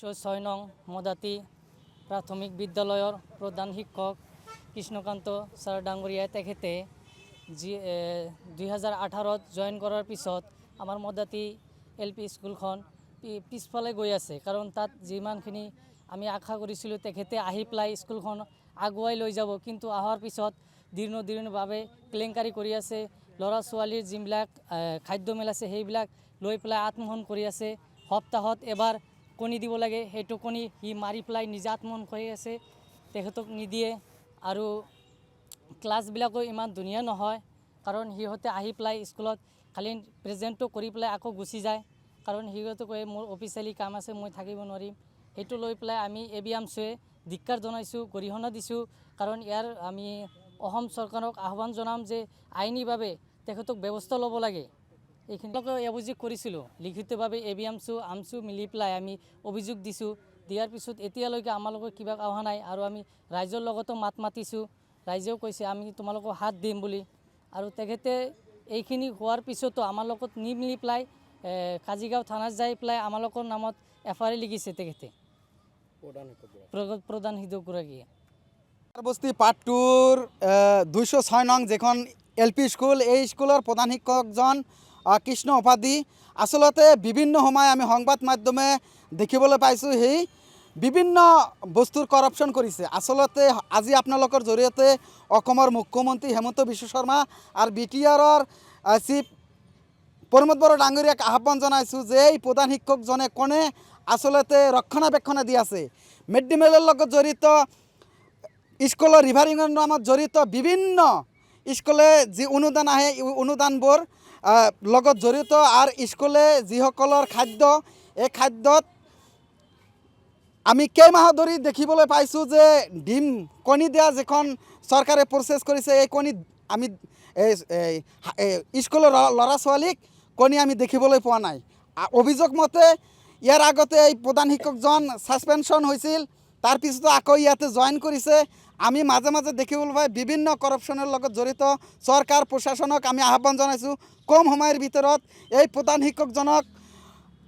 6 নং মদাতি প্ৰাথমিক বিদ্যালয়ৰ প্ৰধান শিক্ষক কৃষ্ণকান্ত ছাৰ ডাঙৰীয়াই তেখেতে 2018ত জইন কৰাৰ পিছত আমাৰ মদাতি LP স্কুলখন পিছফালে গৈ আছে, কাৰণ তাত যিমানখিনি আমি আশা কৰিছিলোঁ তেখেতে আহি পেলাই স্কুলখন আগুৱাই লৈ যাব, কিন্তু অহাৰ পিছত দিনভাৱে কেলেংকাৰী কৰি আছে। ল'ৰা ছোৱালীৰ যিবিলাক খাদ্য মেল আছে সেইবিলাক লৈ পেলাই আত্মহৰণ কৰি আছে। সপ্তাহত এবাৰ কণী দিব লাগে, সেইটো কণী সি মাৰি পেলাই নিজে আত্মহৰণ কৰি আছে, তেখেতক নিদিয়ে। আৰু ক্লাছবিলাকো ইমান ধুনীয়া নহয়, কাৰণ সিহঁতে আহি পেলাই স্কুলত খালি প্ৰেজেণ্টটো কৰি পেলাই আকৌ গুচি যায়, কাৰণ সিহঁতে কয় মোৰ অফিচিয়েলি কাম আছে, মই থাকিব নোৱাৰিম। সেইটো লৈ পেলাই আমি ABMCয়ে ধিক্কাৰ জনাইছোঁ, গৰিহণা দিছোঁ, কাৰণ ইয়াৰ আমি অসম চৰকাৰক আহ্বান জনাম যে আইনীভাৱে তেখেতক ব্যৱস্থা ল'ব লাগে। এইখিনিকে অভিযোগ কৰিছিলোঁ লিখিতভাৱে ABMC মিলি পেলাই আমি অভিযোগ দিছোঁ। দিয়াৰ পিছত এতিয়ালৈকে আমালোকৰ কিবা অহা নাই, আৰু আমি ৰাইজৰ লগতো মাত মাতিছোঁ, ৰাইজেও কৈছে আমি তোমালোকক হাত দিম বুলি। আৰু তেখেতে এইখিনি হোৱাৰ পিছতো আমাৰ লগত নিমিলি পেলাই কাজিগাঁও থানাত যাই পেলাই আমালোকৰ নামত FIR লিখিছে তেখেতে, প্ৰধান শিক্ষকগৰাকীয়ে। বস্তি পাৰ্ট 2ৰ 206 নং যেখন LP স্কুল, এই স্কুলৰ প্ৰধান শিক্ষকজন কৃষ্ণ উপাধি। আচলতে বিভিন্ন সময় আমি সংবাদ মাধ্যমে দেখিবলৈ পাইছোঁ সেই বিভিন্ন বস্তুৰ কৰাপশ্যন কৰিছে। আচলতে আজি আপোনালোকৰ জৰিয়তে অসমৰ মুখ্যমন্ত্ৰী হেমন্ত বিশ্ব শৰ্মা আৰু BTRৰ চিফ প্ৰমোদ বড়ো ডাঙৰীয়াক আহ্বান জনাইছোঁ যে এই প্ৰধান শিক্ষকজনে কোনে আচলতে ৰক্ষণাবেক্ষণ দি আছে। মিড ডে মিলৰ লগত জড়িত, স্কুলৰ ৰিভাৰিঙৰ নামত জড়িত বিভিন্ন স্কুলে যি অনুদান আহে অনুদানবোৰ লগত জড়িত, আৰু স্কুলে যিসকলৰ খাদ্য, এই খাদ্যত আমি কেইমাহ ধৰি দেখিবলৈ পাইছোঁ যে ডিম কণী দিয়া যিখন চৰকাৰে প্ৰচেছ কৰিছে, এই কণী আমি স্কুলৰ ল'ৰা ছোৱালীক কণী আমি দেখিবলৈ পোৱা নাই। অভিযোগ মতে ইয়াৰ আগতে এই প্ৰধান শিক্ষকজন ছাছপেনশ্যন হৈছিল, তাৰপিছতো আকৌ ইয়াতে জইন কৰিছে। আমি মাজে মাজে দেখিবলৈ পাই বিভিন্ন কৰাপশ্যনৰ লগত জড়িত চৰকাৰ প্ৰশাসনক আমি আহ্বান জনাইছোঁ কম সময়ৰ ভিতৰত এই প্ৰধান শিক্ষকজনক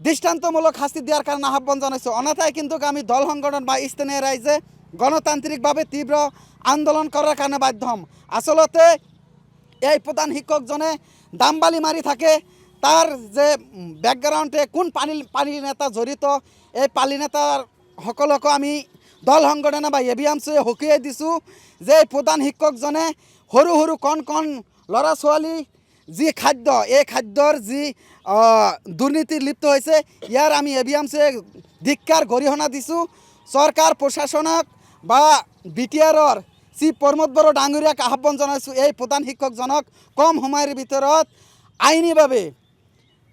দৃষ্টান্তমূলক শাস্তি দিয়াৰ কাৰণে আহ্বান জনাইছোঁ। অন্যথায় কিন্তু আমি দল সংগঠন বা স্থানীয় ৰাইজে গণতান্ত্ৰিকভাৱে তীব্ৰ আন্দোলন কৰাৰ কাৰণে বাধ্য হ'ম। আচলতে এই প্ৰধান শিক্ষকজনে দামবালি মাৰি থাকে, তাৰ যে বেকগ্ৰাউণ্ডে কোন পানী নেতা জড়িত, এই পানী নেতাৰ সকলকো আমি দল সংগঠনে বা ABMCয়ে সকীয়াই দিছোঁ যে প্ৰধান শিক্ষকজনে সৰু সৰু কণ ল'ৰা ছোৱালী যি খাদ্য, এই খাদ্যৰ যি দুৰ্নীতিত লিপ্ত হৈছে, ইয়াৰ আমি ABMCয়ে ধিক্কাৰ গৰিহণা দিছোঁ। চৰকাৰ প্ৰশাসনক বা BTRৰ চিফ প্ৰমোদ বড়ো ডাঙৰীয়াক আহ্বান জনাইছোঁ এই প্ৰধান শিক্ষকজনক কম সময়ৰ ভিতৰত আইনীভাৱে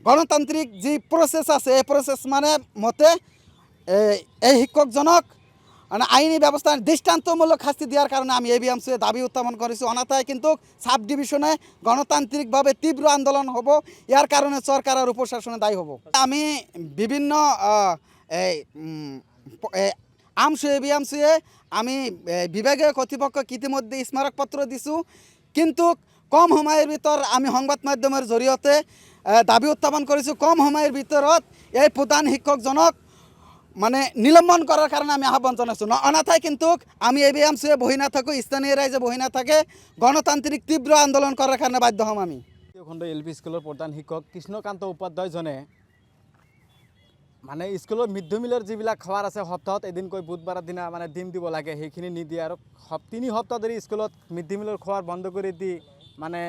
গণতান্ত্ৰিক যি প্ৰচেছ আছে, এই প্ৰচেছ মতে এই শিক্ষকজনক মানে আইনী ব্যৱস্থা দৃষ্টান্তমূলক শাস্তি দিয়াৰ কাৰণে আমি ABMCয়ে দাবী উত্থাপন কৰিছোঁ। অন্যথায় কিন্তু সাব ডিভিশনে গণতান্ত্ৰিকভাৱে তীব্ৰ আন্দোলন হ'ব, ইয়াৰ কাৰণে চৰকাৰ আৰু প্ৰশাসনে দায়ী হ'ব। আমি বিভিন্ন ABMCয়ে আমি বিভাগীয় কৰ্তৃপক্ষক ইতিমধ্যে স্মাৰকপত্ৰ দিছোঁ, কিন্তু কম সময়ৰ ভিতৰত আমি সংবাদ মাধ্যমৰ জৰিয়তে দাবী উত্থাপন কৰিছোঁ কম সময়ৰ ভিতৰত এই প্ৰধান শিক্ষকজনক মানে নিলম্বন কৰাৰ কাৰণে আমি আহ্বান জনাইছোঁ। অন্যথায় কিন্তু আমি ABMCয়ে বহি নাথাকোঁ, স্থানীয় ৰাইজে বহি নাথাকে, গণতান্ত্ৰিক তীব্ৰ আন্দোলন কৰাৰ কাৰণে বাধ্য হ'ম আমি। খণ্ড LP স্কুলৰ প্ৰধান শিক্ষক কৃষ্ণকান্ত উপাধ্যায়জনে মানে স্কুলৰ মিড ডে মিলৰ যিবিলাক খোৱাৰ আছে সপ্তাহত এদিনকৈ বুধবাৰৰ দিনা মানে ডিম দিব লাগে, সেইখিনি নিদিয়ে। আৰু 3 সপ্তাহ ধৰি স্কুলত মিড ডে মিলৰ খোৱাৰ বন্ধ কৰি দি মানে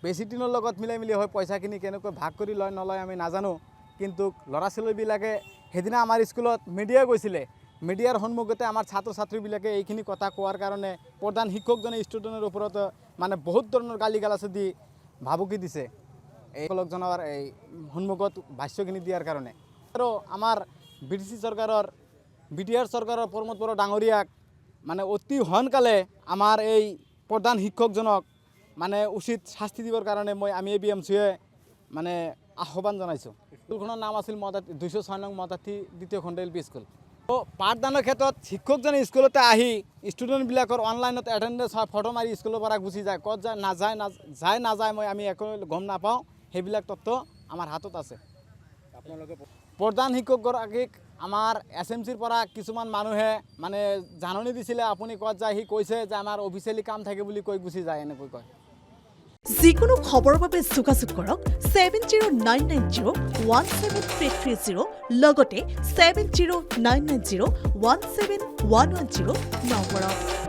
প্ৰেচিডেণ্টৰ লগত মিলি হয় পইচাখিনি কেনেকৈ ভাগ কৰি লয় নলয় আমি নাজানো, কিন্তু ল'ৰা ছোৱালীবিলাকে সেইদিনা আমাৰ স্কুলত মিডিয়া গৈছিলে, মিডিয়াৰ সন্মুখতে আমাৰ ছাত্ৰ ছাত্ৰীবিলাকে এইখিনি কথা কোৱাৰ কাৰণে প্ৰধান শিক্ষকজনে ষ্টুডেণ্টৰ ওপৰত মানে বহুত ধৰণৰ গালি গালাচি দি ভাবুকি দিছে এই শিক্ষকজনৰ এই সন্মুখত ভাষ্যখিনি দিয়াৰ কাৰণে। আৰু আমাৰ BTC চৰকাৰৰ BTR চৰকাৰৰ প্ৰমোদ বড়ো ডাঙৰীয়াক মানে অতি সোনকালে আমাৰ এই প্ৰধান শিক্ষকজনক মানে উচিত শাস্তি দিবৰ কাৰণে আমি ABMCয়ে মানে আহ্বান জনাইছোঁ। স্কুলখনৰ নাম আছিল 206 নং মদাতি দ্বিতীয় খণ্ড LP স্কুল। তো পাঠদানৰ ক্ষেত্ৰত শিক্ষকজনে স্কুলতে আহি ষ্টুডেণ্টবিলাকৰ অনলাইনত এটেণ্ডেঞ্চ হয়, ফটো মাৰি স্কুলৰ পৰা গুচি যায়, ক'ত যায় নাযায় আমি একো গম নাপাওঁ, সেইবিলাক তথ্য আমাৰ হাতত আছে। আপোনালোকে প্ৰধান শিক্ষকগৰাকীক আমাৰ SMCৰ পৰা কিছুমান মানুহে মানে জাননী দিছিলে আপুনি ক'ত যায় সি কৈছে যে আমাৰ অফিচিয়েলি কাম থাকে বুলি কৈ গুচি যায় এনেকৈ কয় যিকোনো খবৰৰ বাবে যোগাযোগ কৰক 7099017330 লগতে 7099017110 নম্বৰত